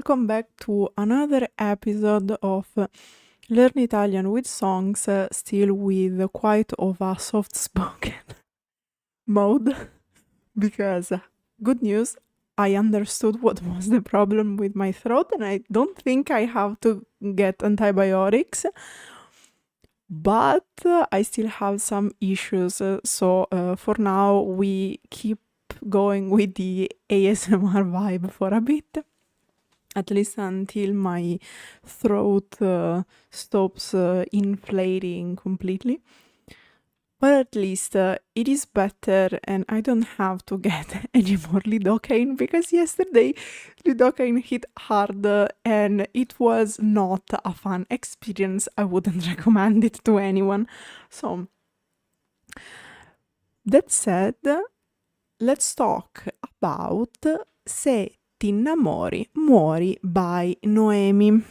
Welcome back to another episode of Learn Italian with Songs, still with quite of a soft spoken mode. Because, good news, I understood what was the problem with my throat, and I don't think I have to get antibiotics. But I still have some issues, so for now we keep going with the ASMR vibe for a bit, at least until my throat stops inflating completely. But at least it is better, and I don't have to get any more lidocaine, because yesterday lidocaine hit hard and it was not a fun experience. I wouldn't recommend it to anyone. So, that said, let's talk about Se ti innamori, muori by Noemi.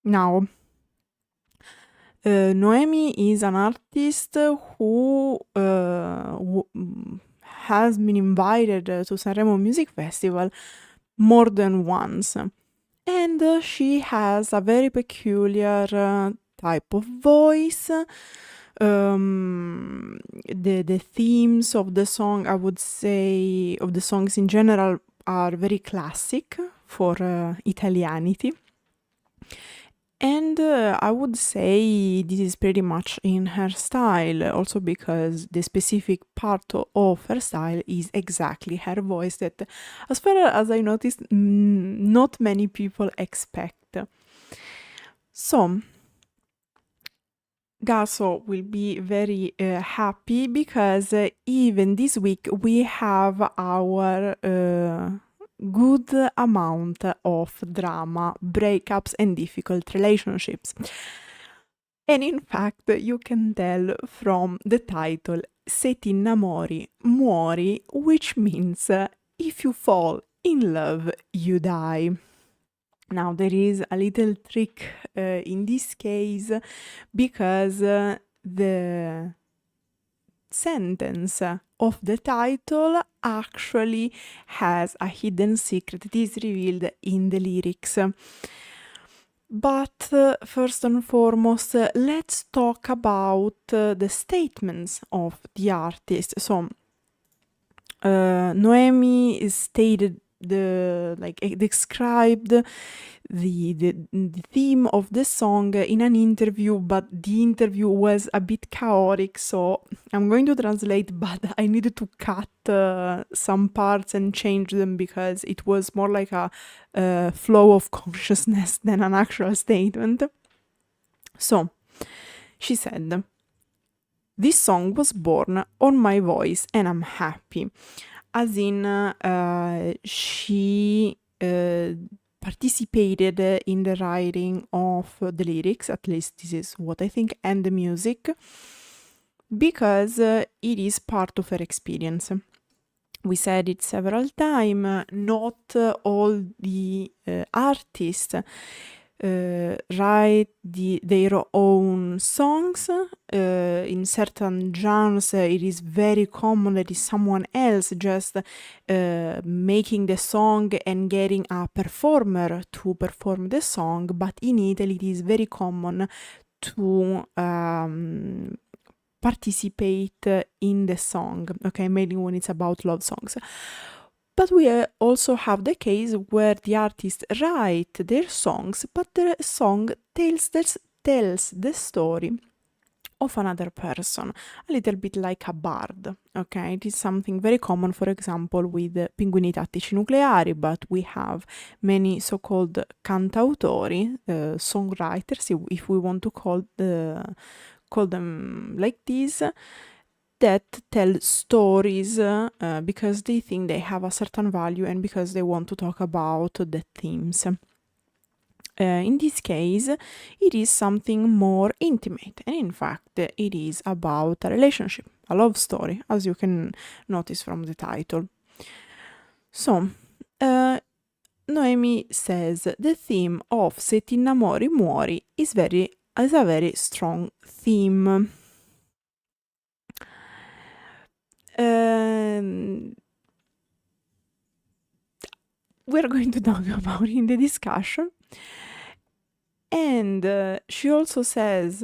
Now, Noemi is an artist who has been invited to Sanremo Music Festival more than once. And she has a very peculiar type of voice. The themes of the song, I would say, of the songs in general, are very classic for Italianity. And I would say this is pretty much in her style, also because the specific part of her style is exactly her voice that, as far as I noticed, not many people expect. So, Gaso will be very happy because even this week we have our good amount of drama, breakups, and difficult relationships. And in fact, you can tell from the title Se ti innamori, muori, which means if you fall in love, you die. Now, there is a little trick in this case, because the sentence of the title actually has a hidden secret that is revealed in the lyrics. But first and foremost, let's talk about the statements of the artist. So, Noemi stated described the theme of the song in an interview, but the interview was a bit chaotic, so I'm going to translate, but I needed to cut some parts and change them because it was more like a flow of consciousness than an actual statement. So, she said, "This song was born on my voice and I'm happy." As in, she participated in the writing of the lyrics, at least this is what I think, and the music, because it is part of her experience. We said it several times, not all the artists write their own songs. In certain genres, it is very common that is someone else just making the song and getting a performer to perform the song, but in Italy it is very common to participate in the song, okay, mainly when it's about love songs. But we also have the case where the artists write their songs, but the song tells the story of another person, a little bit like a bard, okay? It is something very common, for example, with Pinguini Tattici Nucleari, but we have many so-called cantautori, songwriters, if we want to call them like this, that tell stories because they think they have a certain value and because they want to talk about the themes. In this case, it is something more intimate, and in fact, it is about a relationship, a love story, as you can notice from the title. So, Noemi says the theme of Se ti innamori, muori is a very strong theme. we're going to talk about in the discussion. And she also says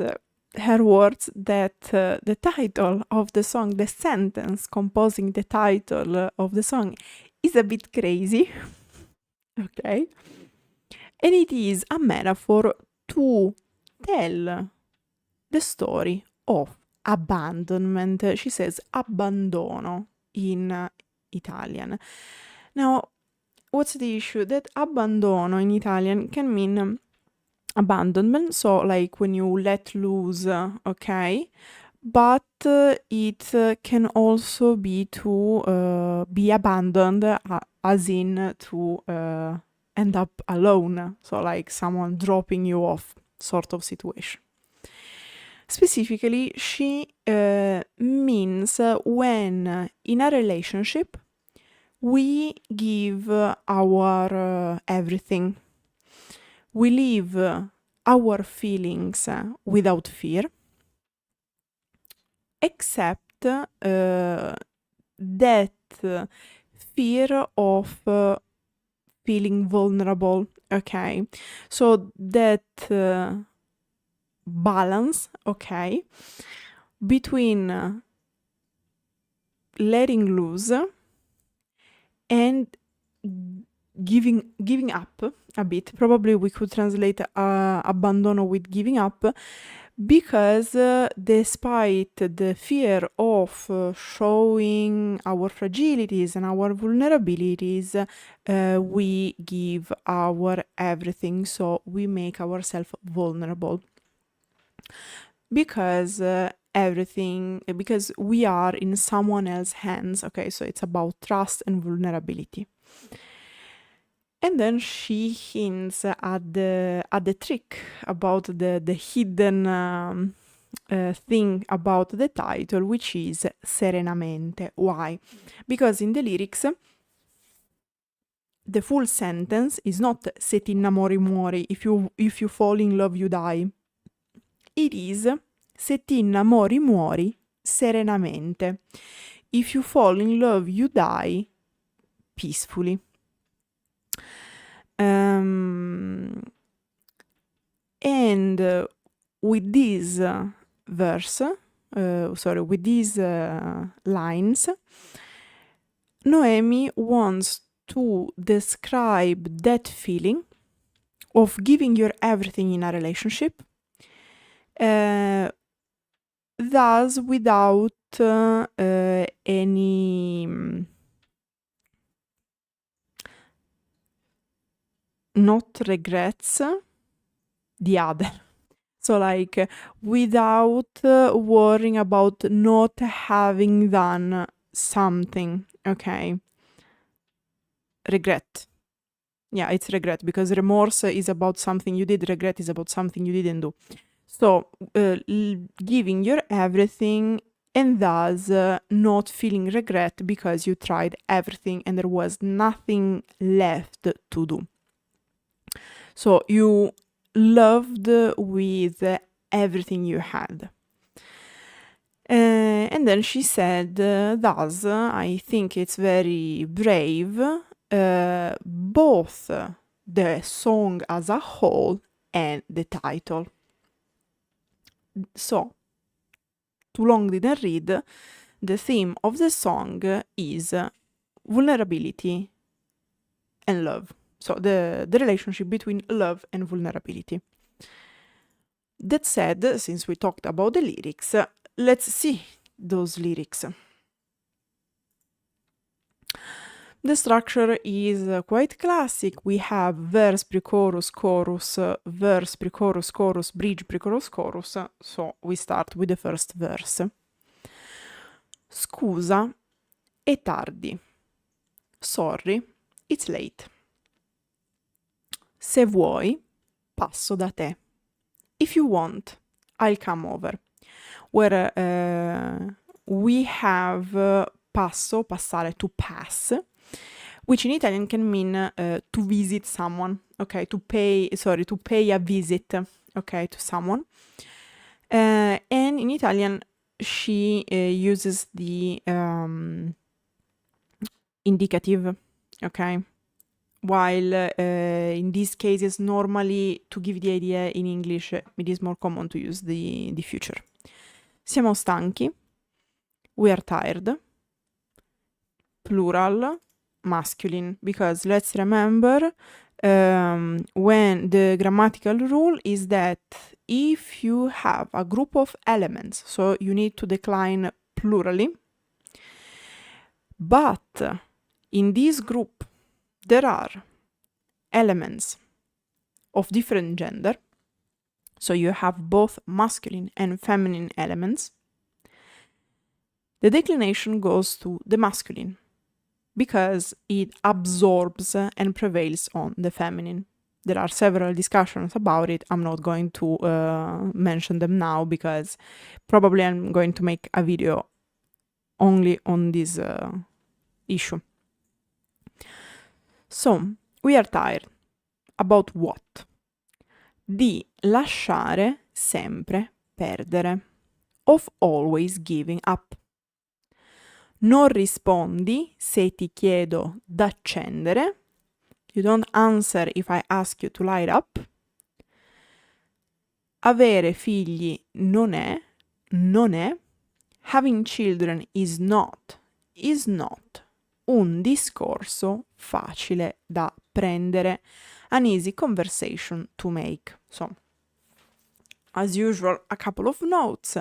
her words that the title of the song, the sentence composing the title of the song, is a bit crazy. Okay? And it is a metaphor to tell the story of abandonment. She says abbandono in Italian. Now, what's the issue? That abbandono in Italian can mean abandonment, so like when you let loose, okay? But it can also be to be abandoned, as in to end up alone, so like someone dropping you off sort of situation. Specifically, she means when in a relationship we give our everything. We leave our feelings without fear, except that fear of feeling vulnerable, okay? So that balance, okay, between letting loose and giving up a bit. Probably we could translate abbandono with giving up, because despite the fear of showing our fragilities and our vulnerabilities, we give our everything, so we make ourselves vulnerable. Because because we are in someone else's hands, okay? So it's about trust and vulnerability. And then she hints at the trick about the hidden thing about the title, which is serenamente. Why? Because in the lyrics, the full sentence is not se ti innamori muori, if you fall in love you die. It is se ti innamori muori serenamente. If you fall in love you die peacefully. And with this with these lines, Noemi wants to describe that feeling of giving your everything in a relationship, thus without any not regrets the other. So like without worrying about not having done something, okay? Regret. Yeah, it's regret, because remorse is about something you did, regret is about something you didn't do. So giving your everything and thus not feeling regret because you tried everything and there was nothing left to do. So you loved with everything you had. And then she said, thus, I think it's very brave, both the song as a whole and the title. So, too long didn't read, the theme of the song is vulnerability and love. So the relationship between love and vulnerability. That said, since we talked about the lyrics, let's see those lyrics. The structure is quite classic. We have verse, pre-chorus, chorus, verse, pre-chorus, chorus, bridge, pre-chorus, chorus. So we start with the first verse. Scusa, è tardi. Sorry, it's late. Se vuoi, passo da te. If you want, I'll come over. Where we have passo, passare, to pass, which in Italian can mean to visit someone, okay, to pay a visit, okay, to someone. And in Italian, she uses the indicative, okay, while in these cases normally to give the idea in English it is more common to use the future. Siamo stanchi, we are tired, plural, masculine, because let's remember when the grammatical rule is that if you have a group of elements, so you need to decline plurally, but in this group there are elements of different gender, so you have both masculine and feminine elements, the declination goes to the masculine because it absorbs and prevails on the feminine. There are several discussions about it. I'm not going to mention them now because probably I'm going to make a video only on this issue. So, we are tired. About what? Di lasciare sempre perdere. Of always giving up. Non rispondi se ti chiedo d'accendere. You don't answer if I ask you to light up. Avere figli non è. Having children is not. Un discorso facile da prendere. An easy conversation to make. So, as usual, a couple of notes.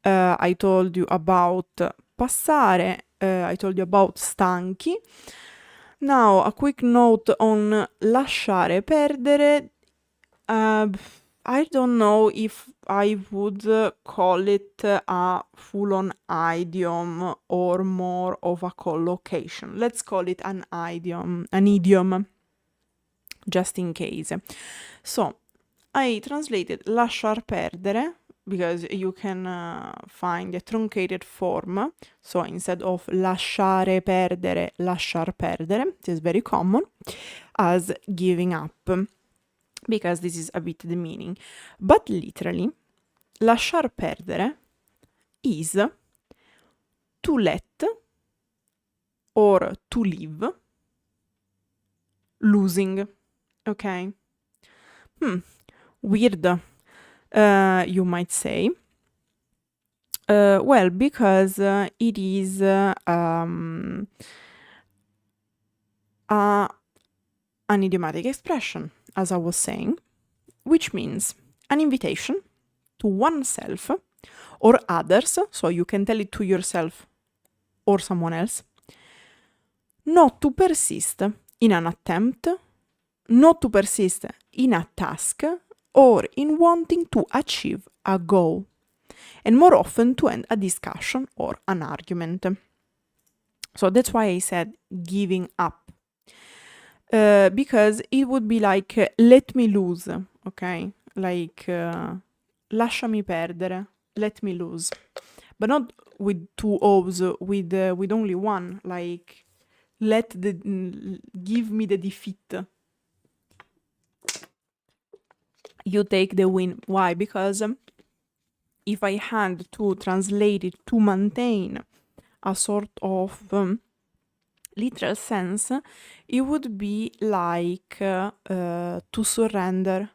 I told you about passare. I told you about stanchi. Now, a quick note on lasciare perdere. I don't know if I would call it a full-on idiom or more of a collocation. Let's call it an idiom, just in case. So, I translated lasciar perdere because you can find a truncated form. So instead of lasciare perdere, lasciar perdere, it is very common, as giving up, because this is a bit the meaning. But literally, lasciar perdere is to let or to leave, losing, okay? Weird. You might say. Well, because it is an idiomatic expression, as I was saying, which means an invitation to oneself or others, so you can tell it to yourself or someone else, not to persist in an attempt, not to persist in a task, or in wanting to achieve a goal, and more often to end a discussion or an argument. So that's why I said giving up, because it would be like let me lose, okay? Like lasciami perdere, let me lose, but not with two O's, with only one, like give me the defeat. You take the win. Why? Because if I had to translate it to maintain a sort of literal sense, it would be like to surrender.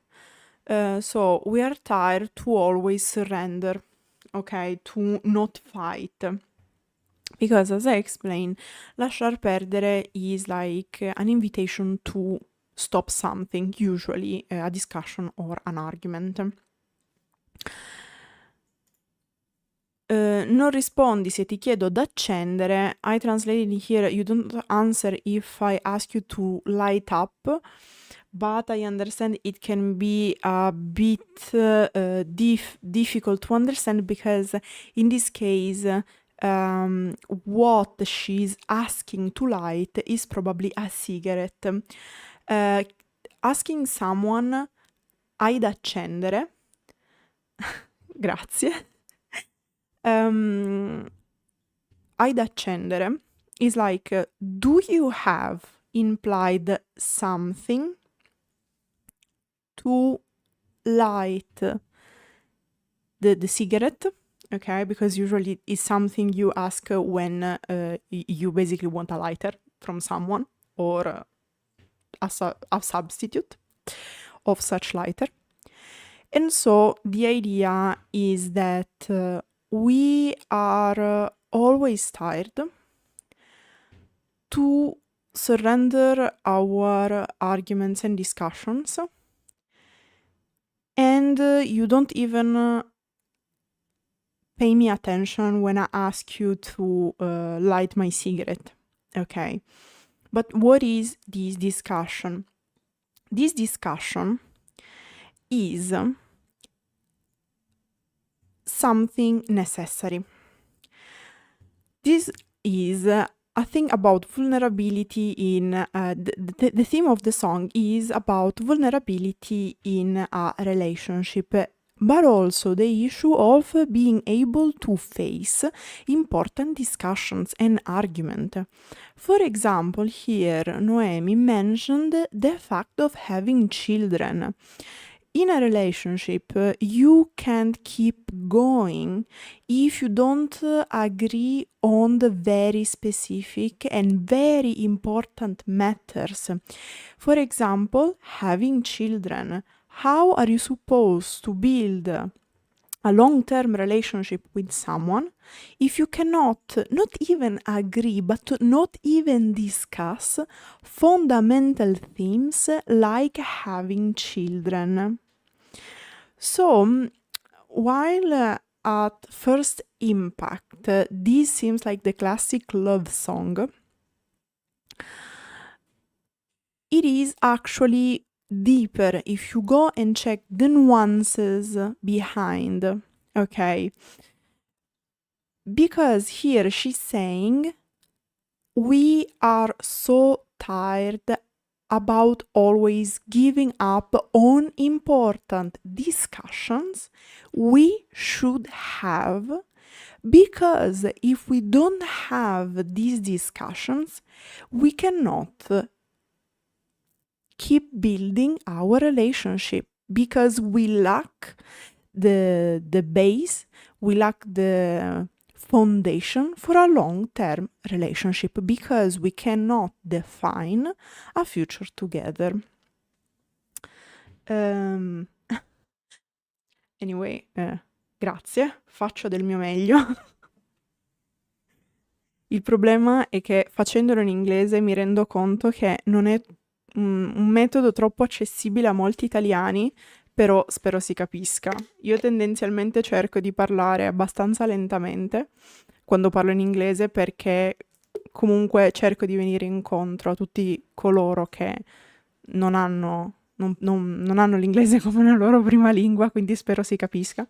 So we are tired to always surrender, okay? To not fight. Because as I explained, lasciar perdere is like an invitation to stop something, usually a discussion or an argument. Non rispondi se ti chiedo d'accendere. I translated here, you don't answer if I ask you to light up, but I understand it can be a bit difficult to understand because in this case what she's asking to light is probably a cigarette. Asking someone hai da accendere grazie hai da accendere is like do you have implied something to light the cigarette, okay? Because usually it's something you ask when you basically want a lighter from someone or a substitute of such lighter. And so the idea is that we are always tired to surrender our arguments and discussions, and you don't even pay me attention when I ask you to light my cigarette, okay? But what is this discussion? This discussion is something necessary. This is a thing about vulnerability in the theme of the song is about vulnerability in a relationship, but also the issue of being able to face important discussions and argument. For example, here Noemi mentioned the fact of having children. In a relationship, you can't keep going if you don't agree on the very specific and very important matters. For example, having children. How are you supposed to build a long-term relationship with someone if you cannot not even agree, but not even discuss fundamental themes like having children? So, while at first impact, this seems like the classic love song, it is actually deeper if you go and check the nuances behind, okay? Because here she's saying, we are so tired about always giving up on important discussions we should have, because if we don't have these discussions, we cannot keep building our relationship, because we lack the base, we lack the foundation for a long-term relationship, because we cannot define a future together. Anyway, grazie, faccio del mio meglio. Il problema è che facendolo in inglese mi rendo conto che non è un metodo troppo accessibile a molti italiani, però spero si capisca. Io tendenzialmente cerco di parlare abbastanza lentamente quando parlo in inglese, perché comunque cerco di venire incontro a tutti coloro che non hanno l'inglese come una loro prima lingua, quindi spero si capisca.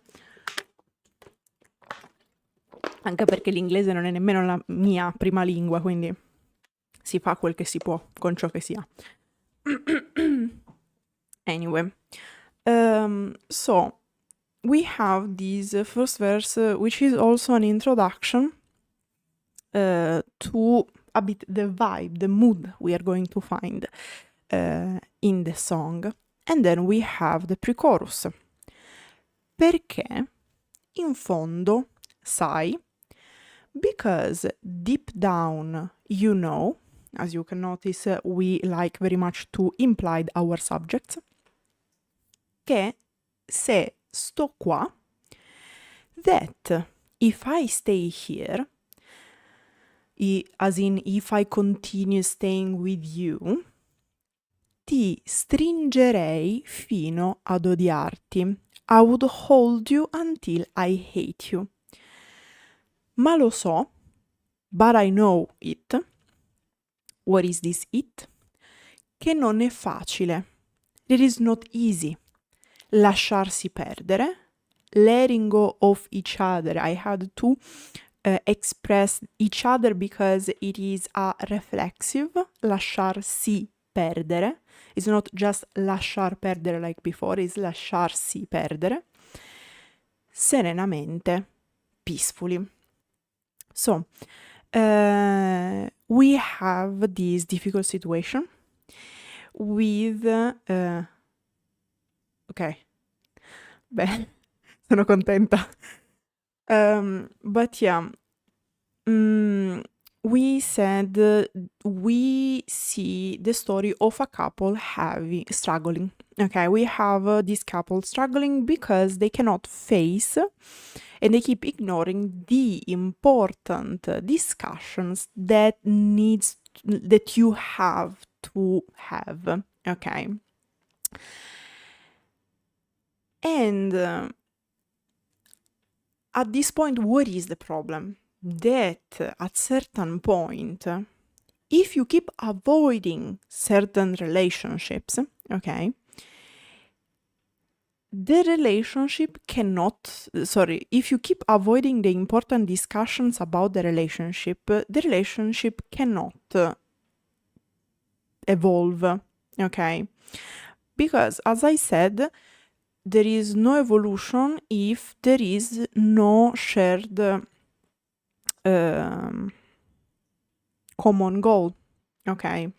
Anche perché l'inglese non è nemmeno la mia prima lingua, quindi si fa quel che si può con ciò che si ha. Anyway, so we have this first verse, which is also an introduction to a bit the vibe, the mood we are going to find in the song. And then we have the pre-chorus. Perché in fondo, sai, because deep down you know, as you can notice, we like very much to imply our subjects, che se sto qua, that if I stay here, as in if I continue staying with you, ti stringerei fino ad odiarti. I would hold you until I hate you. Ma lo so, but I know it. What is this it? Che non è facile. It is not easy. Lasciarsi perdere. Letting go of each other. I had to express each other because it is a reflexive. Lasciarsi perdere. It's not just lasciar perdere like before, it's lasciarsi perdere. Serenamente. Peacefully. So, we have this difficult situation with... ok, beh, sono contenta. But yeah, we said we see the story of a couple struggling. Okay, we have this couple struggling because they cannot face and they keep ignoring the important discussions that you have to have. Okay, and at this point, what is the problem? That at certain point, if you keep avoiding certain relationships, okay, the relationship cannot, if you keep avoiding the important discussions about the relationship cannot evolve, okay? Because, as I said, there is no evolution if there is no shared common goal, okay,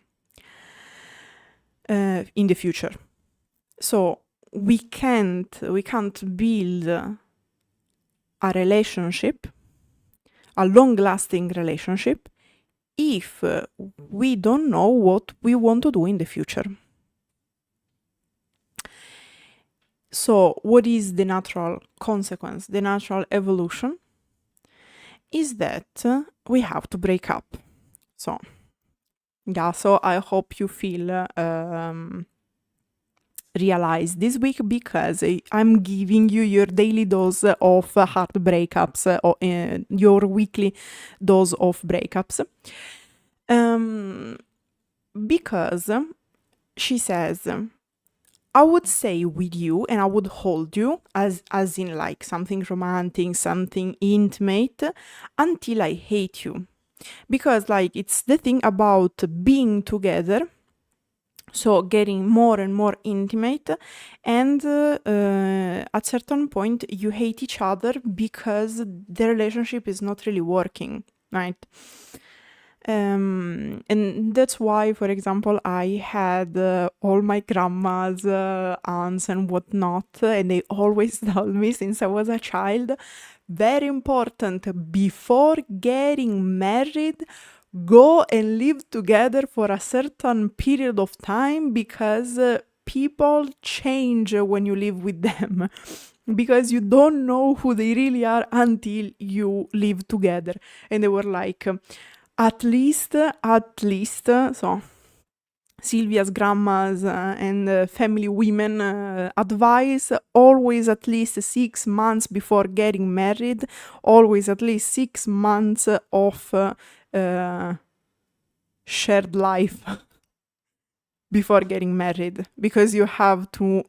in the future. So we can't build a relationship, a long-lasting relationship, if we don't know what we want to do in the future. So what is the natural consequence, the natural evolution? Is that we have to break up. So, yeah, so I hope you feel realized this week, because I'm giving you your daily dose of hard breakups, or your weekly dose of breakups. Because she says, I would stay with you and I would hold you as in like something romantic, something intimate, until I hate you. Because like it's the thing about being together, so getting more and more intimate, and at certain point you hate each other because the relationship is not really working, right? And that's why, for example, I had all my grandmas, aunts and whatnot, and they always told me since I was a child, very important, before getting married, go and live together for a certain period of time, because people change when you live with them. Because you don't know who they really are until you live together. And they were like, at least, so Silvia's grandmas and family women advise always at least 6 months before getting married, always at least 6 months of shared life before getting married, because you have to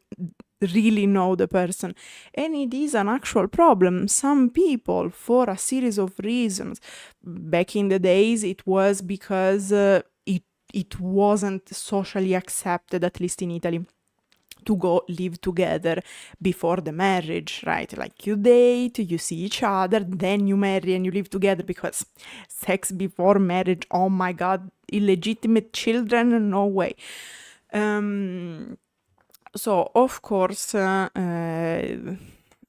really know the person. And it is an actual problem. Some people, for a series of reasons, back in the days it was because it wasn't socially accepted, at least in Italy, to go live together before the marriage, right? Like you date, you see each other, then you marry and you live together, because sex before marriage, oh my god, illegitimate children, no way. So, of course,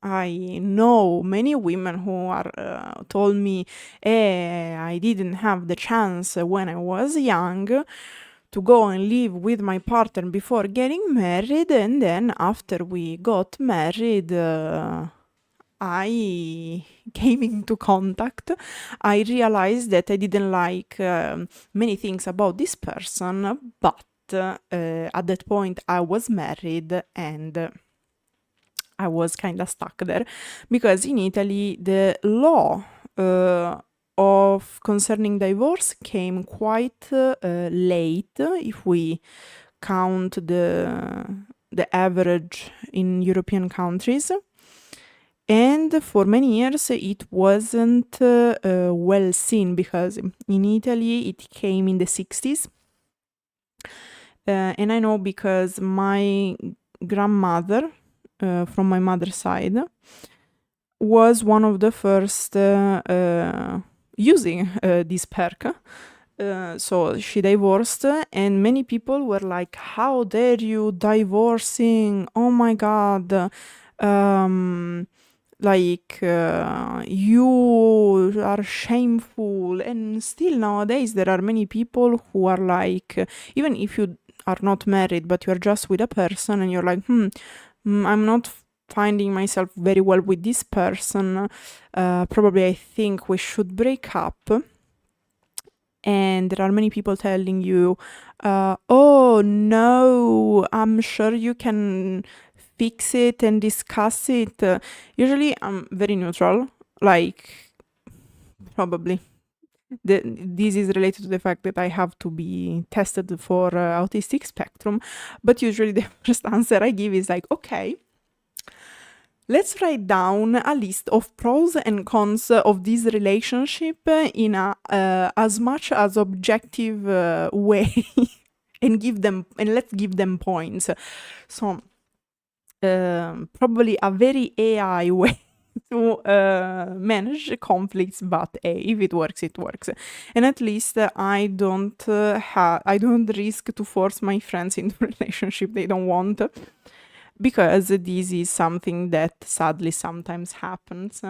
I know many women who are told me, I didn't have the chance when I was young to go and live with my partner before getting married, and then after we got married, I came into contact. I realized that I didn't like many things about this person, but at that point I was married and I was kind of stuck there, because in Italy the law of concerning divorce came quite late, if we count the average in European countries. And for many years it wasn't well seen, because in Italy it came in the 60s. And I know because my grandmother, from my mother's side, was one of the first using this perk. So she divorced, and many people were like, how dare you divorcing? Oh my god. you are shameful. And still nowadays there are many people who are like, even if you are not married but you're just with a person and you're like, I'm not finding myself very well with this person, probably I think we should break up. And there are many people telling you, oh no, I'm sure you can fix it and discuss it. Usually I'm very neutral, like probably this is related to the fact that I have to be tested for autistic spectrum, but usually the first answer I give is like, okay, let's write down a list of pros and cons of this relationship in a as much as objective way, and let's give them points. So probably a very AI way to manage conflicts, but if it works, it works. And at least I don't risk to force my friends into a relationship they don't want, because this is something that sadly sometimes happens.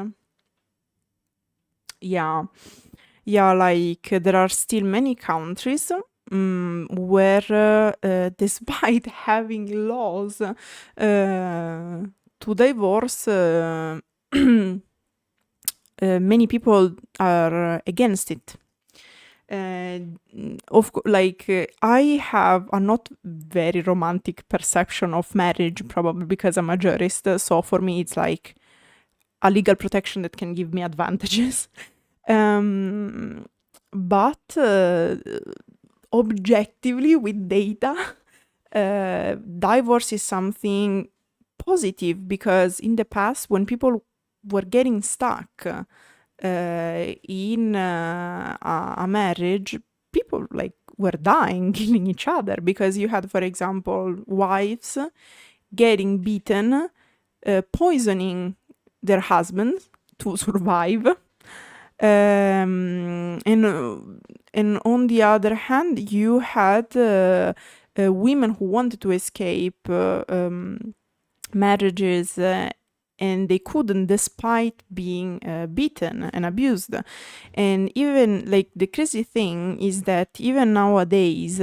Yeah, like there are still many countries where despite having laws to divorce, many people are against it. I have a not very romantic perception of marriage, probably because I'm a jurist. So for me, it's like a legal protection that can give me advantages. But objectively, with data, divorce is something positive, because in the past, when people were getting stuck in a marriage, people were dying, killing each other, because you had, for example, wives getting beaten, poisoning their husbands to survive, and on the other hand, you had women who wanted to escape marriages, and they couldn't, despite being beaten and abused. And even the crazy thing is that even nowadays,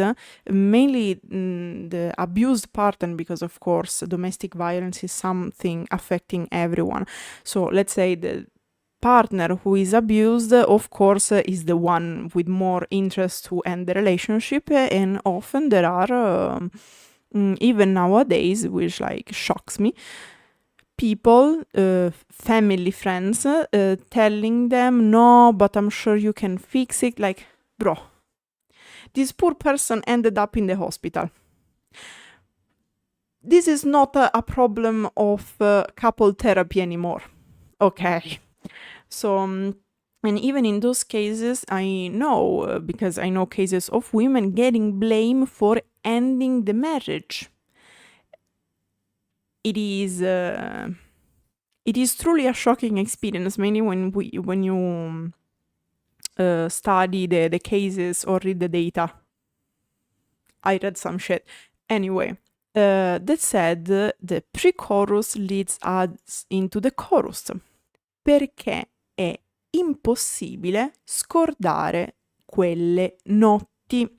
mainly the abused partner, because of course domestic violence is something affecting everyone. So let's say the partner who is abused, of course, is the one with more interest to end the relationship, and often there are even nowadays, which shocks me, people, family, friends, telling them, no, but I'm sure you can fix it. Bro, this poor person ended up in the hospital. This is not a problem of couple therapy anymore. Okay. So, and even in those cases, I know, because I know cases of women getting blamed for ending the marriage. It is truly a shocking experience, mainly when you study the cases or read the data. I read some shit. Anyway, that said, the pre-chorus leads us into the chorus, perché è impossibile scordare quelle notti,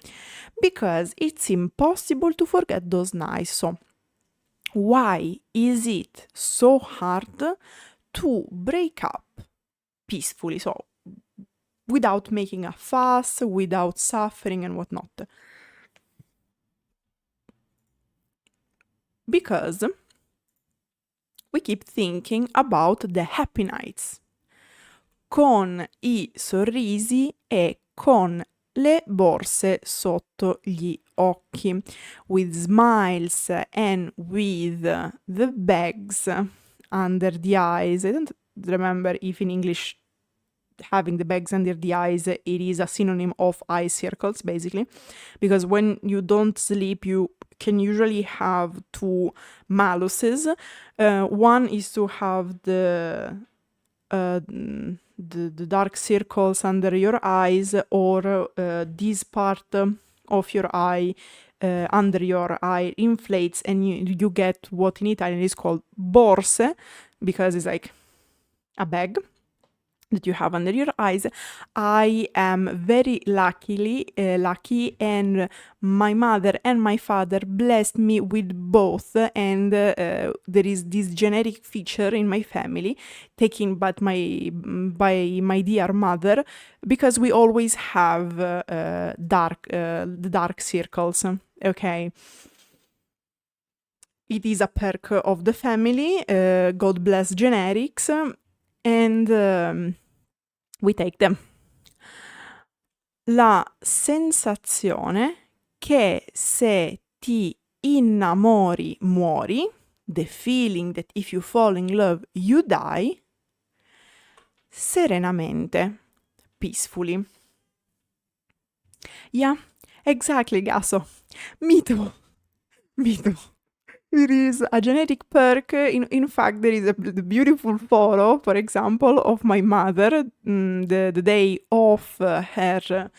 because it's impossible to forget those nights. So why is it so hard to break up peacefully, so without making a fuss, without suffering and whatnot? Because we keep thinking about the happy nights, con i sorrisi e con le borse sotto gli occhi, with smiles and with the bags under the eyes. I don't remember if in English having the bags under the eyes, it is a synonym of eye circles, basically, because when you don't sleep, you can usually have two maluses. One is to have the dark circles under your eyes, or this part of your eye under your eye inflates, and you get what in Italian is called borse, because it's a bag that you have under your eyes. I am very lucky, and my mother and my father blessed me with both, and there is this genetic feature in my family taken by my dear mother, because we always have the dark circles. Okay. It is a perk of the family. God bless genetics. And we take them. La sensazione che se ti innamori muori, the feeling that if you fall in love you die, serenamente, peacefully. Yeah, exactly, Gaso. Me too. It is a genetic perk. In fact, there is a beautiful photo, for example, of my mother the day of her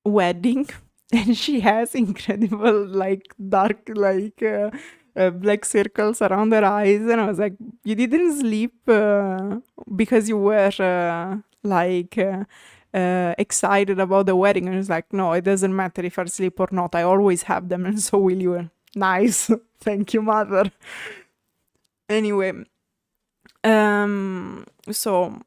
wedding, and she has incredible, dark, black circles around her eyes. And I was like, you didn't sleep because you were excited about the wedding. And it's like, no, it doesn't matter if I sleep or not, I always have them, and so will you. Nice. Thank you, mother. Anyway, so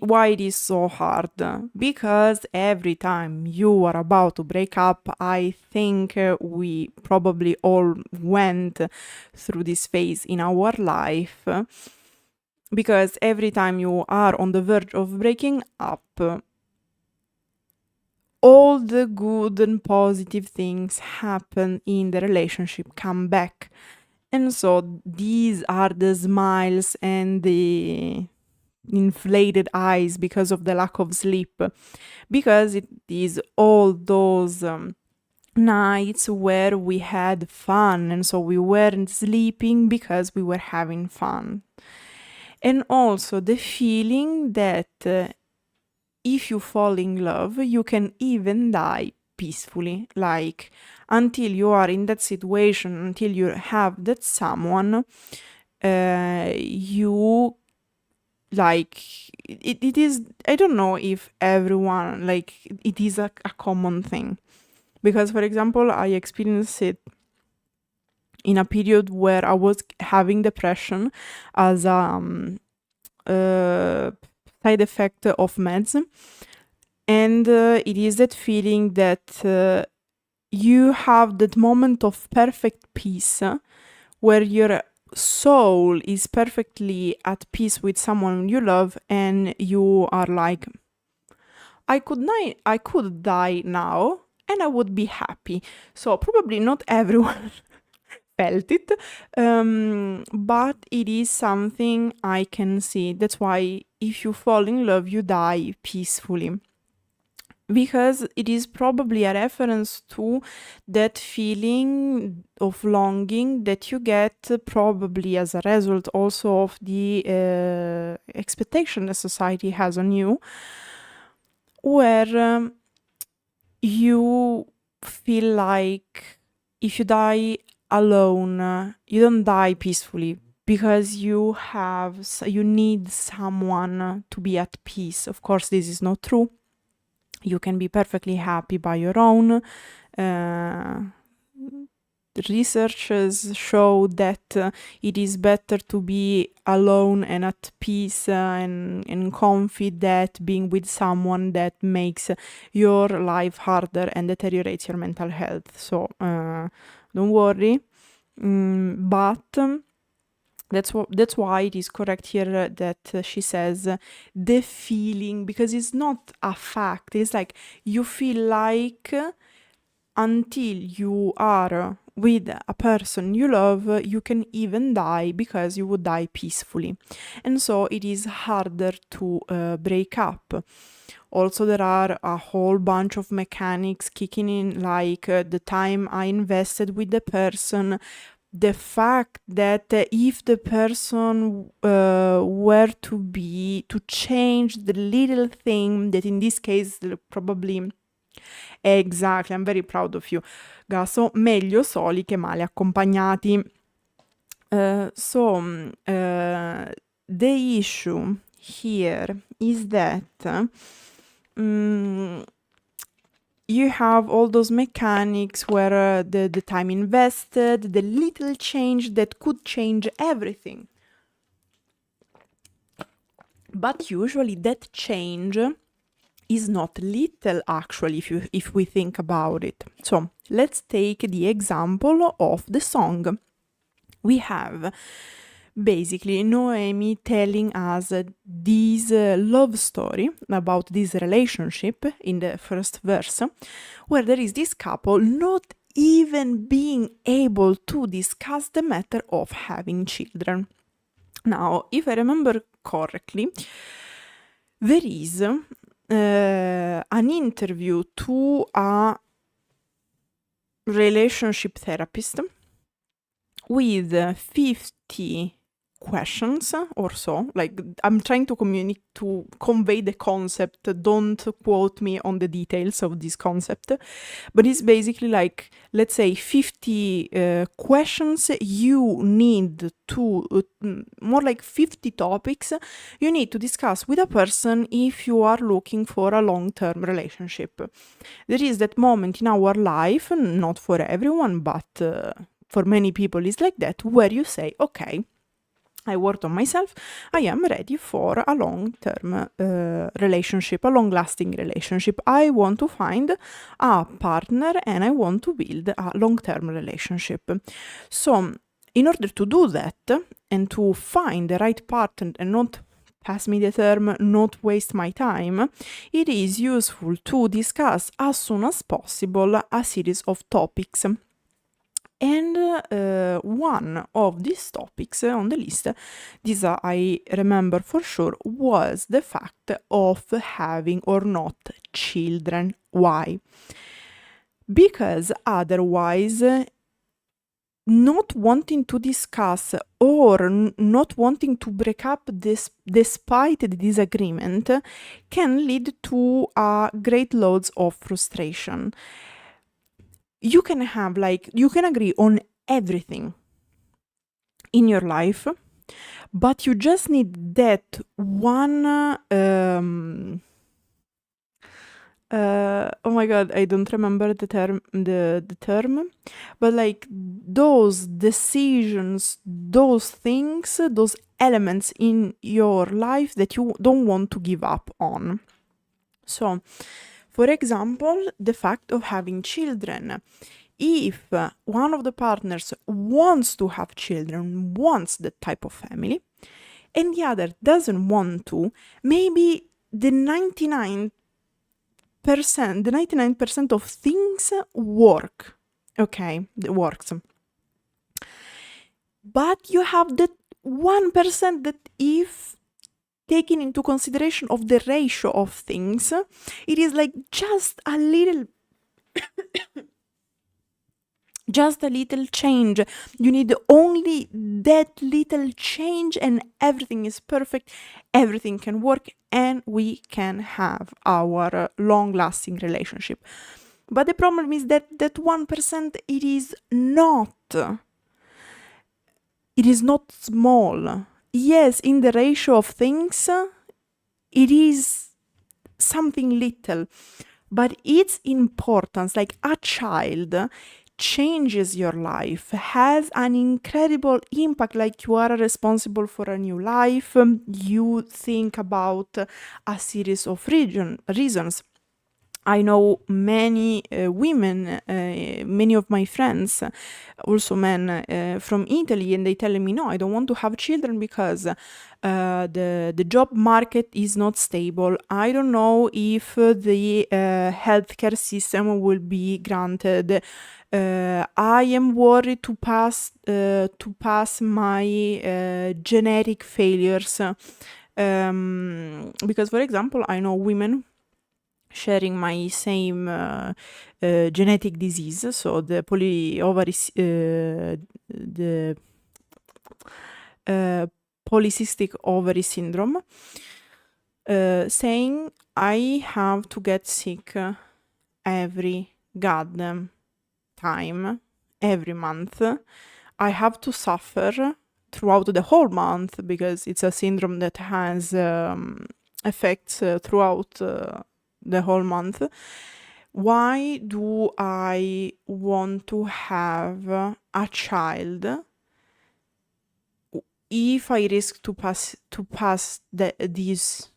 why it is so hard? Because every time you are about to break up, I think we probably all went through this phase in our life, because every time you are on the verge of breaking up, all the good and positive things happen in the relationship come back. And so these are the smiles and the inflated eyes because of the lack of sleep, because it is all those nights where we had fun, and so we weren't sleeping because we were having fun. And also the feeling that if you fall in love, you can even die peacefully. Like, until you are in that situation, until you have that someone, you, it is, I don't know if everyone, it is a common thing. Because, for example, I experienced it in a period where I was having depression as a side effect of meds, and it is that feeling that you have that moment of perfect peace where your soul is perfectly at peace with someone you love, and you are like, I could die now and I would be happy. So probably not everyone felt it, but it is something I can see. That's why if you fall in love, you die peacefully. Because it is probably a reference to that feeling of longing that you get probably as a result also of the expectation that society has on you, where you feel like if you die alone, you don't die peacefully, because you need someone to be at peace. Of course, this is not true. You can be perfectly happy by your own. Researchers show that it is better to be alone and at peace and comfy than being with someone that makes your life harder and deteriorates your mental health. So don't worry. But that's why it is correct here that she says the feeling, because it's not a fact. It's like you feel like until you are with a person you love, you can even die, because you would die peacefully. And so it is harder to break up. Also, there are a whole bunch of mechanics kicking in, like the time I invested with the person, the fact that if the person were to change the little thing, that in this case probably, exactly, I'm very proud of you, Gaso, meglio soli che male accompagnati. The issue here is that you have all those mechanics where the time invested, the little change that could change everything. But usually that change is not little, actually, if we think about it. So let's take the example of the song. We have basically Noemi telling us this love story about this relationship in the first verse, where there is this couple not even being able to discuss the matter of having children. Now, if I remember correctly, there is an interview to a relationship therapist with 50 questions or so. Like, I'm trying to convey the concept. Don't quote me on the details of this concept, but it's basically like, let's say 50 questions you need to more like 50 topics you need to discuss with a person if you are looking for a long-term relationship. There is that moment in our life, not for everyone, but for many people is like that, where you say, okay, I worked on myself, I am ready for a long-term relationship, a long-lasting relationship. I want to find a partner and I want to build a long-term relationship. So, in order to do that and to find the right partner and not, pass me the term, not waste my time, it is useful to discuss as soon as possible a series of topics. And one of these topics on the list, this I remember for sure, was the fact of having or not children. Why? Because otherwise, not wanting to discuss or not wanting to break up despite the disagreement can lead to great loads of frustration. You can have, like, you can agree on everything in your life, but you just need that one, oh my god, I don't remember the term, but like those decisions, those things, those elements in your life that you don't want to give up on. So, for example, the fact of having children. If one of the partners wants to have children, wants that type of family, and the other doesn't want to, maybe the 99% of things work. Okay, it works. But you have that 1% that, if taking into consideration of the ratio of things, it is like just a little change. You need only that little change and everything is perfect, everything can work, and we can have our long-lasting relationship. But the problem is that 1%, it is not small. Yes, in the ratio of things, it is something little, but its importance, like a child, changes your life, has an incredible impact. Like, you are responsible for a new life, you think about a series of reasons. I know many women, many of my friends, also men from Italy, and they tell me, no, I don't want to have children because the job market is not stable. I don't know if the healthcare system will be granted. I am worried to pass my genetic failures. Because, for example, I know women sharing my same genetic disease, so the polycystic ovary syndrome, saying I have to get sick every goddamn time, every month. I have to suffer throughout the whole month, because it's a syndrome that has effects throughout the whole month. Why do I want to have a child if I risk to pass these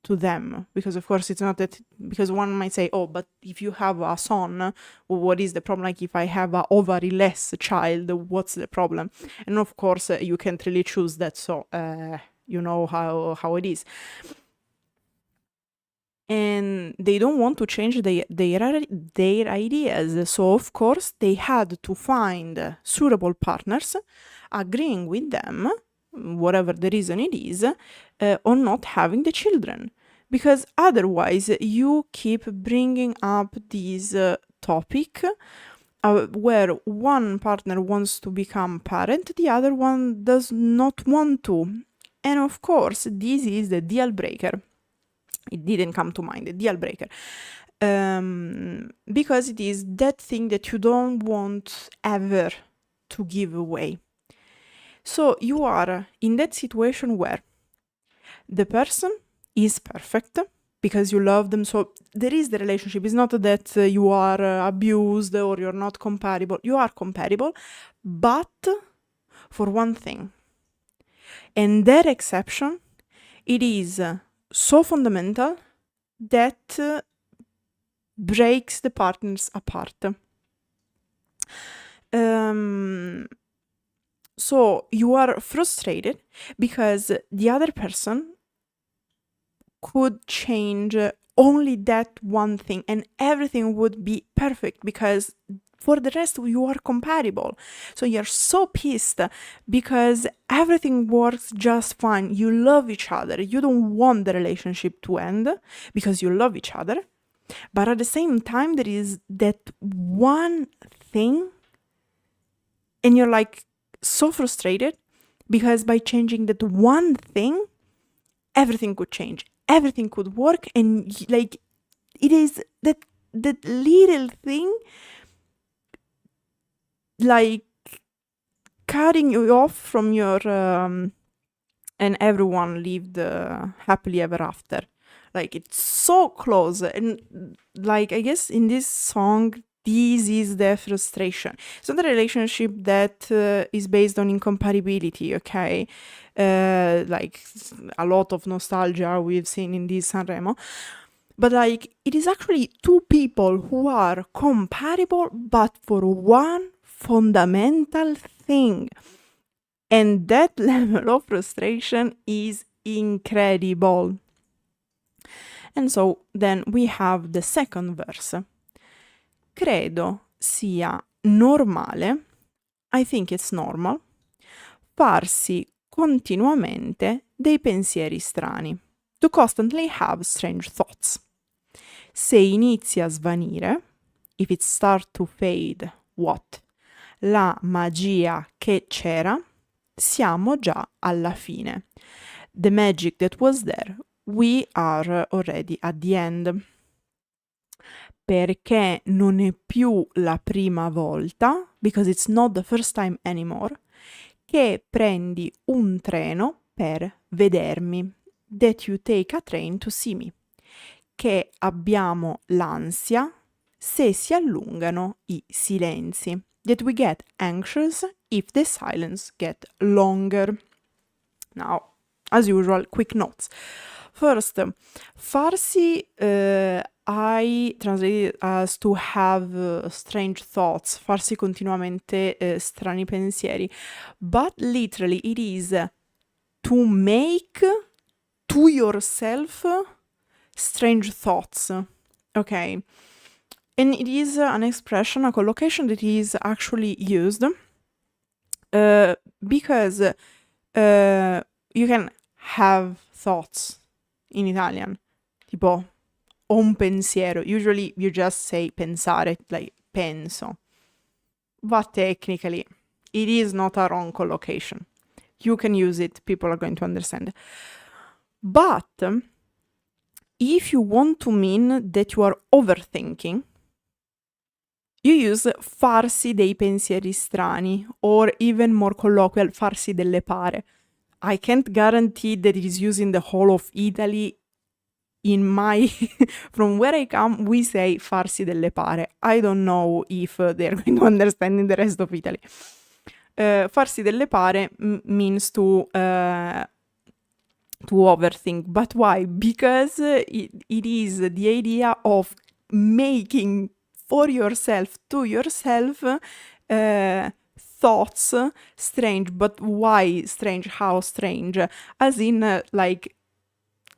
to them? Because of course it's not that, because one might say, oh, but if you have a son, what is the problem? Like, if I have a ovary-less child, what's the problem? And of course you can't really choose that, so you know how it is. And they don't want to change their ideas, so of course they had to find suitable partners agreeing with them, whatever the reason it is, on not having the children. Because otherwise you keep bringing up this topic where one partner wants to become parent, the other one does not want to. And of course this is the deal breaker. It didn't come to mind, the deal breaker. Because it is that thing that you don't want ever to give away. So you are in that situation where the person is perfect because you love them. So there is the relationship. It's not that you are abused or you're not compatible. You are compatible, but for one thing. And that exception, it is so fundamental that breaks the partners apart. So you are frustrated because the other person could change only that one thing and everything would be perfect, because for the rest you are compatible. So you're so pissed because everything works just fine. You love each other. You don't want the relationship to end because you love each other. But at the same time, there is that one thing, and you're like so frustrated because by changing that one thing, everything could change, everything could work, and like it is that little thing, like cutting you off from your and everyone lived happily ever after. Like, it's so close. And like, I guess in this song, this is the frustration. It's not a relationship that is based on incompatibility, okay? Like a lot of nostalgia we've seen in this Sanremo. But like, it is actually two people who are compatible, but for one fundamental thing. And that level of frustration is incredible. And so then we have the second verse. Credo sia normale, I think it's normal, farsi continuamente dei pensieri strani. To constantly have strange thoughts. Se inizia a svanire, if it starts to fade, what? La magia che c'era, siamo già alla fine. The magic that was there, we are already at the end. Perché non è più la prima volta, because it's not the first time anymore, che prendi un treno per vedermi. That you take a train to see me. Che abbiamo l'ansia se si allungano i silenzi. That we get anxious if the silence get longer. Now, as usual, quick notes. First, farsi, I translate it as to have strange thoughts, farsi continuamente strani pensieri, but literally it is to make to yourself strange thoughts, okay? And it is an expression, a collocation that is actually used because you can have thoughts in Italian, tipo ho un pensiero. Usually you just say pensare, like penso. But technically, it is not a wrong collocation. You can use it, people are going to understand. But if you want to mean that you are overthinking, you use farsi dei pensieri strani, or even more colloquial, farsi delle pare. I can't guarantee that it is used in the whole of Italy. In my, from where I come, we say farsi delle pare. I don't know if they're going to understand in the rest of Italy. Farsi delle pare means to overthink. But why? Because it is the idea of making for yourself, to yourself, thoughts strange. But why strange? How strange? As in, like,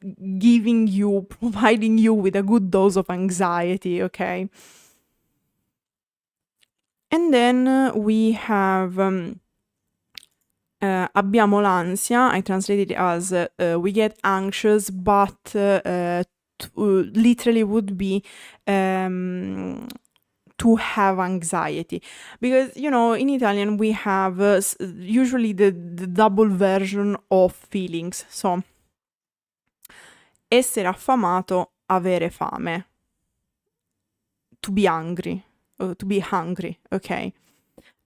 providing you with a good dose of anxiety, okay? And then we have abbiamo l'ansia. I translate it as we get anxious, but literally would be to have anxiety, because in Italian we have usually the double version of feelings. So essere affamato, avere fame, to be hungry, ok?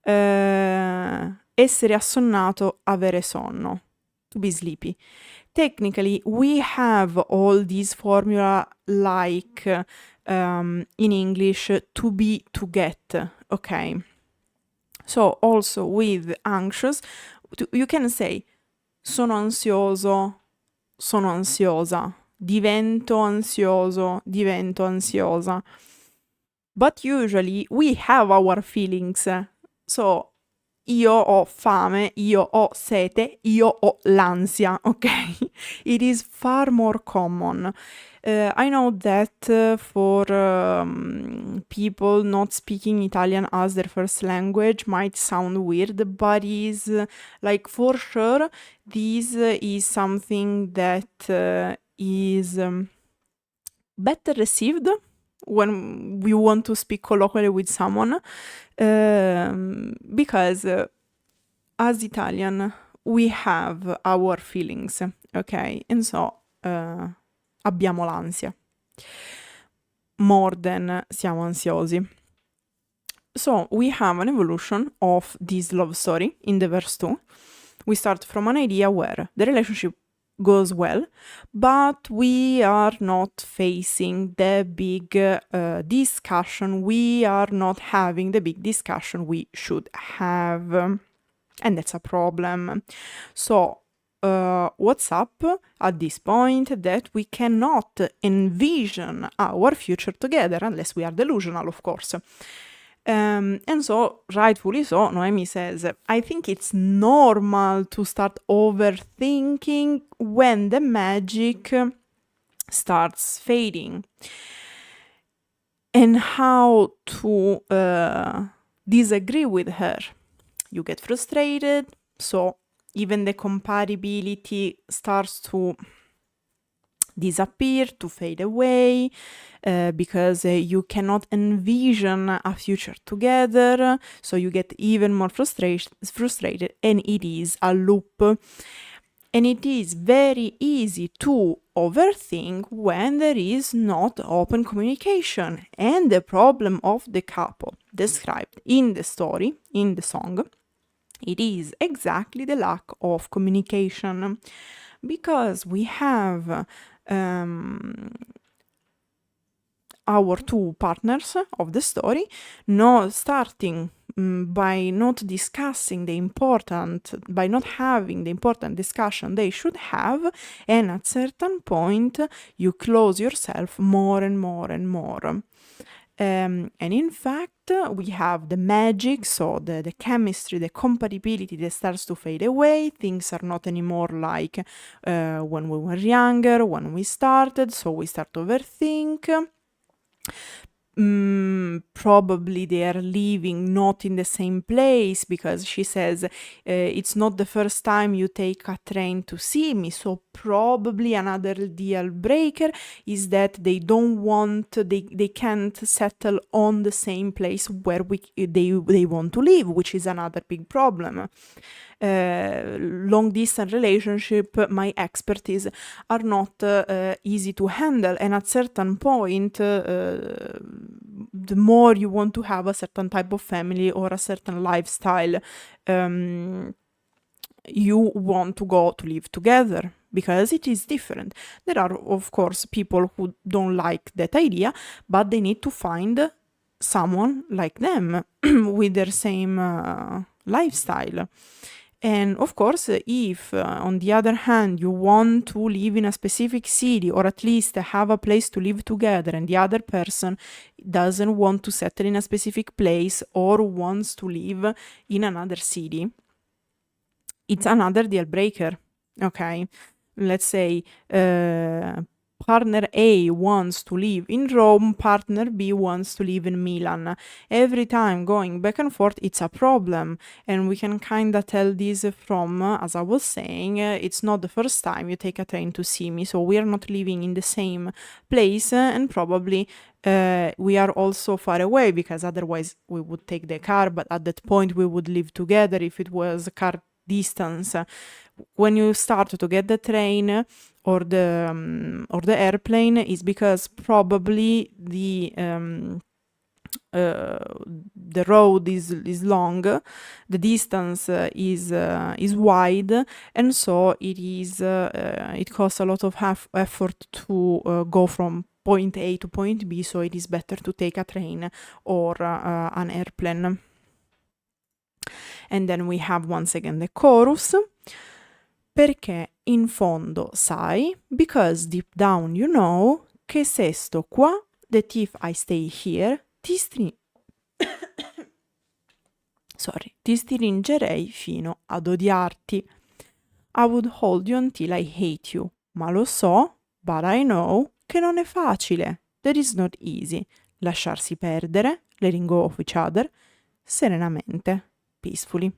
Essere assonnato, avere sonno, to be sleepy. Technically, we have all these formula like in English, to be, to get, okay? So also with anxious, you can say sono ansioso, sono ansiosa, divento ansioso, divento ansiosa. But usually we have our feelings. So io ho fame, io ho sete, io ho l'ansia, ok? It is far more common. I know that for people not speaking Italian as their first language might sound weird, but is like for sure this is something that is better received when we want to speak colloquially with someone, because as Italian we have our feelings, ok? And so abbiamo l'ansia. More than siamo ansiosi. So we have an evolution of this love story in the verse 2. We start from an idea where the relationship goes well, but we are not facing the big discussion. We are not having the big discussion we should have. And that's a problem. So what's up at this point? That we cannot envision our future together unless we are delusional, of course. And so, rightfully so, Noemi says, I think it's normal to start overthinking when the magic starts fading. And how to disagree with her. You get frustrated, so even the compatibility starts to disappear, to fade away, because you cannot envision a future together, so you get even more frustrated, and it is a loop. And it is very easy to overthink when there is not open communication. And the problem of the couple described in the story, in the song, it is exactly the lack of communication, because we have our two partners of the story starting by not discussing by not having the important discussion they should have, and at certain point you close yourself more and more and more. And in fact, we have the magic, so the chemistry, the compatibility that starts to fade away. Things are not anymore like when we were younger, when we started, so we start to overthink. Probably they are living not in the same place, because she says it's not the first time you take a train to see me, so probably another deal breaker is that they can't settle on the same place where they want to live, which is another big problem. Long distance relationship, my expertise, are not easy to handle, and at certain point the more you want to have a certain type of family or a certain lifestyle, you want to go to live together because it is different. There are, of course, people who don't like that idea, but they need to find someone like them with their same lifestyle. And of course, if on the other hand you want to live in a specific city, or at least have a place to live together, and the other person doesn't want to settle in a specific place or wants to live in another city, it's another deal breaker. Okay, let's say partner A wants to live in Rome, partner B wants to live in Milan. Every time going back and forth, it's a problem. And we can kind of tell this from, as I was saying, it's not the first time you take a train to see me. So we are not living in the same place, and probably we are also far away, because otherwise we would take the car, but at that point we would live together if it was car distance. When you start to get the train or the airplane, is because probably the road is long, the distance is wide, and so it costs a lot of effort to go from point A to point B, so it is better to take a train or an airplane. And then we have once again the chorus. Perché in fondo sai, because deep down you know, che se sto qua, that if I stay here, ti stringerei fino ad odiarti. I would hold you until I hate you. Ma lo so, but I know, che non è facile. That is not easy. Lasciarsi perdere, letting go of each other, serenamente, peacefully.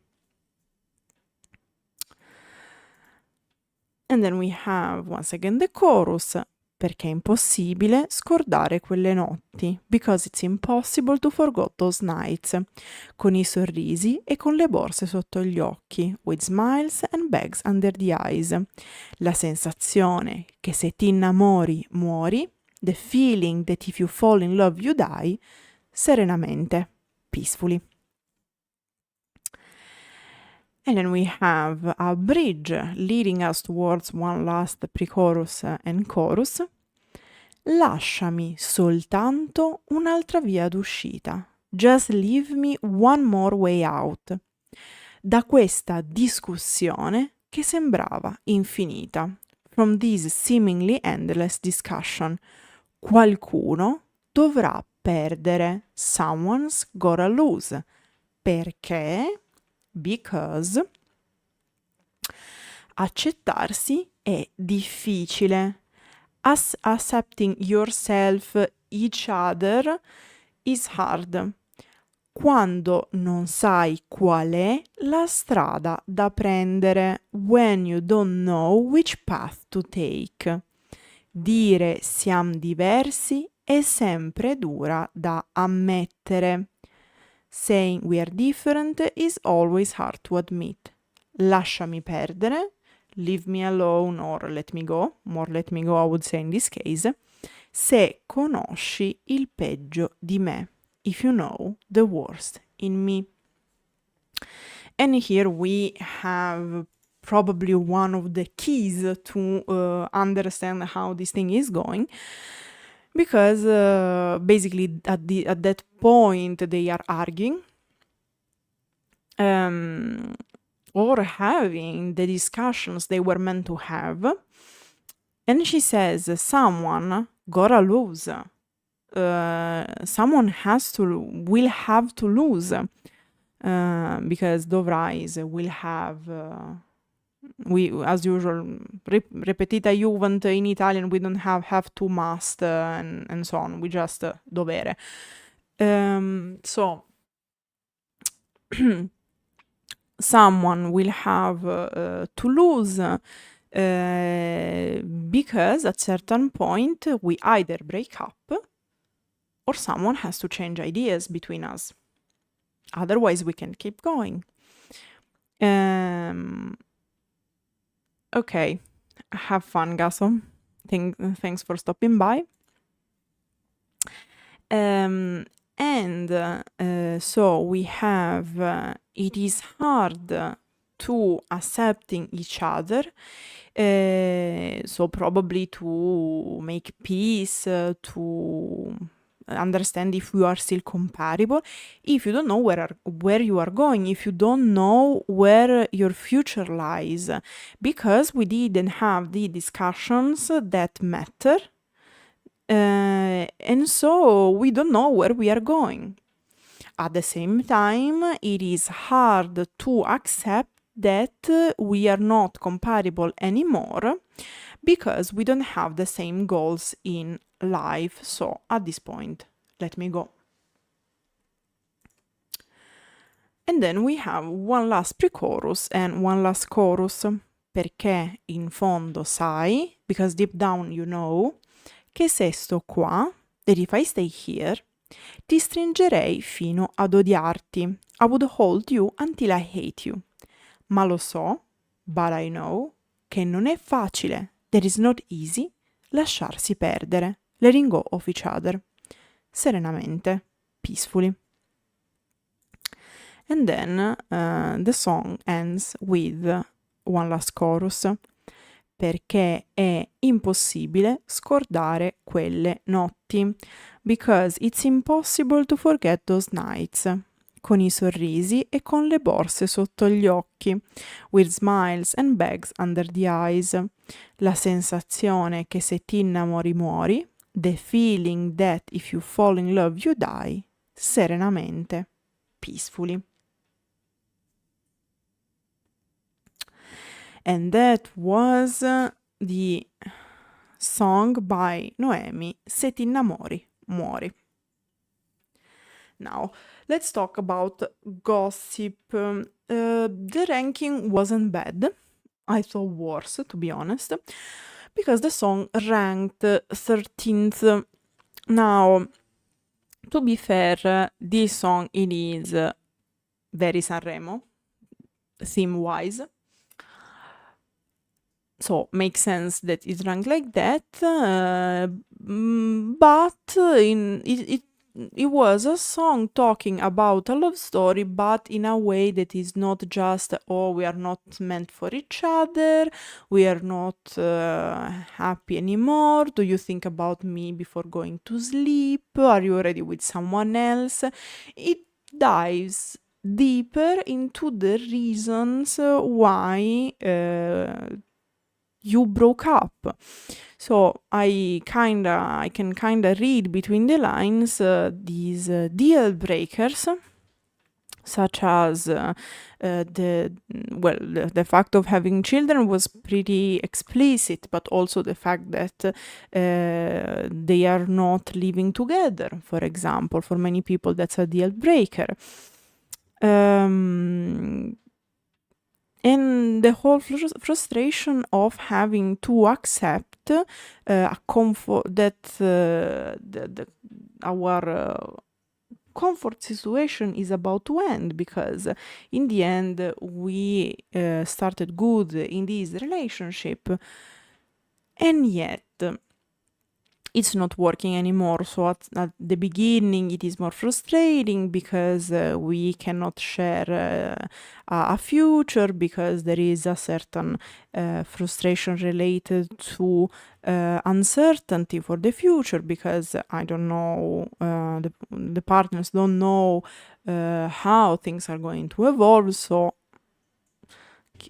And then we have once again the chorus. Perché è impossibile scordare quelle notti. Because it's impossible to forget those nights. Con i sorrisi e con le borse sotto gli occhi. With smiles and bags under the eyes. La sensazione che se ti innamori muori. The feeling that if you fall in love you die. Serenamente, peacefully. And then we have a bridge leading us towards one last pre-chorus and chorus. Lasciami soltanto un'altra via d'uscita. Just leave me one more way out. Da questa discussione che sembrava infinita. From this seemingly endless discussion. Qualcuno dovrà perdere. Someone's gotta lose. Perché? Because accettarsi è difficile. Accepting yourself, each other, is hard. Quando non sai qual è la strada da prendere. When you don't know which path to take. Dire siamo diversi è sempre dura da ammettere. Saying we are different is always hard to admit. Lasciami perdere, leave me alone or let me go, more let me go I would say in this case, se conosci il peggio di me, if you know the worst in me. And here we have probably one of the keys to understand how this thing is going. Because basically at that point they are arguing or having the discussions they were meant to have. And she says, someone gotta lose. Someone will have to lose. Because dovrais will have... we, as usual, repetita juvent in Italian, we don't have to, must, and so on. We just dovere. So, someone will have to lose. because at certain point we either break up or someone has to change ideas between us. Otherwise, we can keep going. Okay, have fun, Gaso. Thanks for stopping by. So we have it is hard to accepting each other, so probably to make peace, to understand if you are still compatible, if you don't know where you are going, if you don't know where your future lies, because we didn't have the discussions that matter, and so we don't know where we are going. At the same time, it is hard to accept that we are not compatible anymore because we don't have the same goals in life. So at this point, let me go. And then we have one last pre-chorus and one last chorus, perché in fondo sai, because deep down you know, che se sto qua, that if I stay here, ti stringerei fino ad odiarti. I would hold you until I hate you. Ma lo so, but I know, che non è facile, that is not easy, lasciarsi perdere, letting go of each other. Serenamente, peacefully. And then the song ends with one last chorus, perché è impossibile scordare quelle notti, because it's impossible to forget those nights, con i sorrisi e con le borse sotto gli occhi, with smiles and bags under the eyes, la sensazione che se ti innamori muori, the feeling that if you fall in love you die, serenamente, peacefully. And that was the song by Noemi, Se ti innamori, muori. Now, let's talk about gossip. The ranking wasn't bad. I thought worse, to be honest, because the song ranked 13th. Now, to be fair, this song, it is very Sanremo, theme-wise. So, makes sense that it ranked like that, but it was a song talking about a love story, but in a way that is not just, oh, we are not meant for each other, we are not happy anymore, do you think about me before going to sleep, are you already with someone else? It dives deeper into the reasons why you broke up. So I can read between the lines these deal breakers, such as the fact of having children was pretty explicit, but also the fact that they are not living together, for example. For many people, that's a deal breaker. And the whole frustration of having to accept a comfort that our comfort situation is about to end, because in the end we started good in this relationship, and yet it's not working anymore. So at the beginning it is more frustrating because we cannot share a future, because there is a certain frustration related to uncertainty for the future, because I don't know, the partners don't know how things are going to evolve. So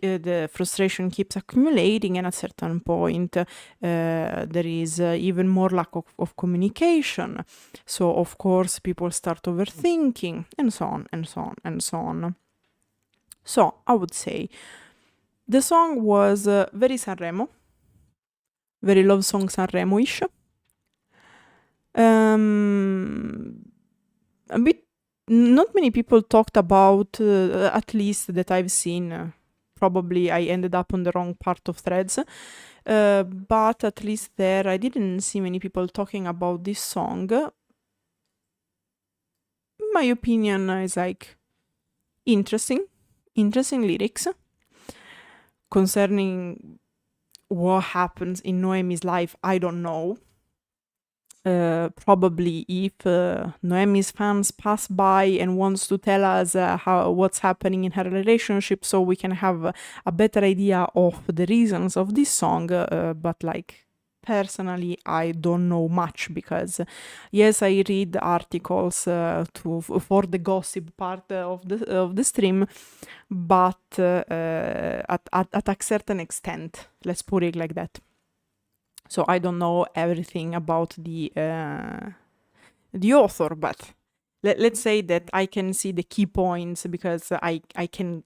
the frustration keeps accumulating, and at a certain point there is even more lack of communication. So of course people start overthinking, and so on and so on and so on. So I would say the song was very Sanremo, very love song Sanremo-ish. Not many people talked about, at least that I've seen, probably I ended up on the wrong part of threads. But at least there I didn't see many people talking about this song. My opinion is like interesting lyrics concerning what happens in Noemi's life. I don't know. Probably if Noemi's fans pass by and wants to tell us what's happening in her relationship, so we can have a better idea of the reasons of this song. But like personally, I don't know much, because yes, I read articles for the gossip part of the stream, but at a certain extent, let's put it like that. So I don't know everything about the author, but let's say that I can see the key points, because I can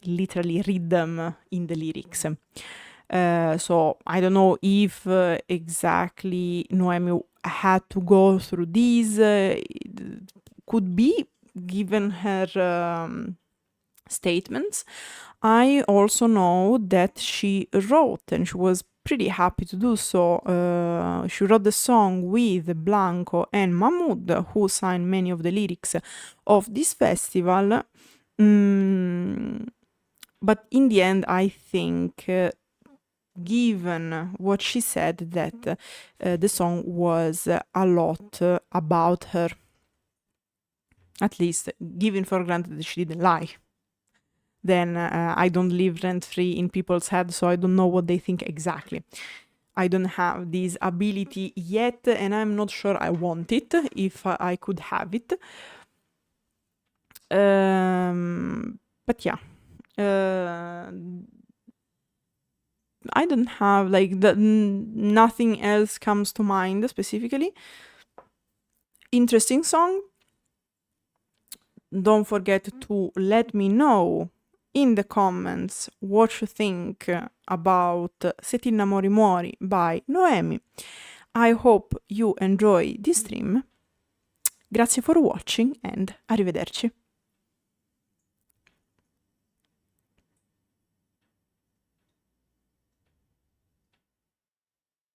literally read them in the lyrics. So I don't know if exactly Noemi had to go through these. Could be, given her statements. I also know that she wrote, and she was pretty happy to do so. She wrote the song with Blanco and Mahmood, who signed many of the lyrics of this festival. But in the end, I think, given what she said, that the song was a lot about her. At least, given for granted that she didn't lie. Then I don't live rent-free in people's heads, so I don't know what they think exactly. I don't have this ability yet, and I'm not sure I want it, if I could have it. But yeah. I don't have, like, nothing else comes to mind specifically. Interesting song. Don't forget to let me know in the comments what you think about Se ti innamori muori by Noemi. I hope you enjoy this stream. Grazie for watching and arrivederci.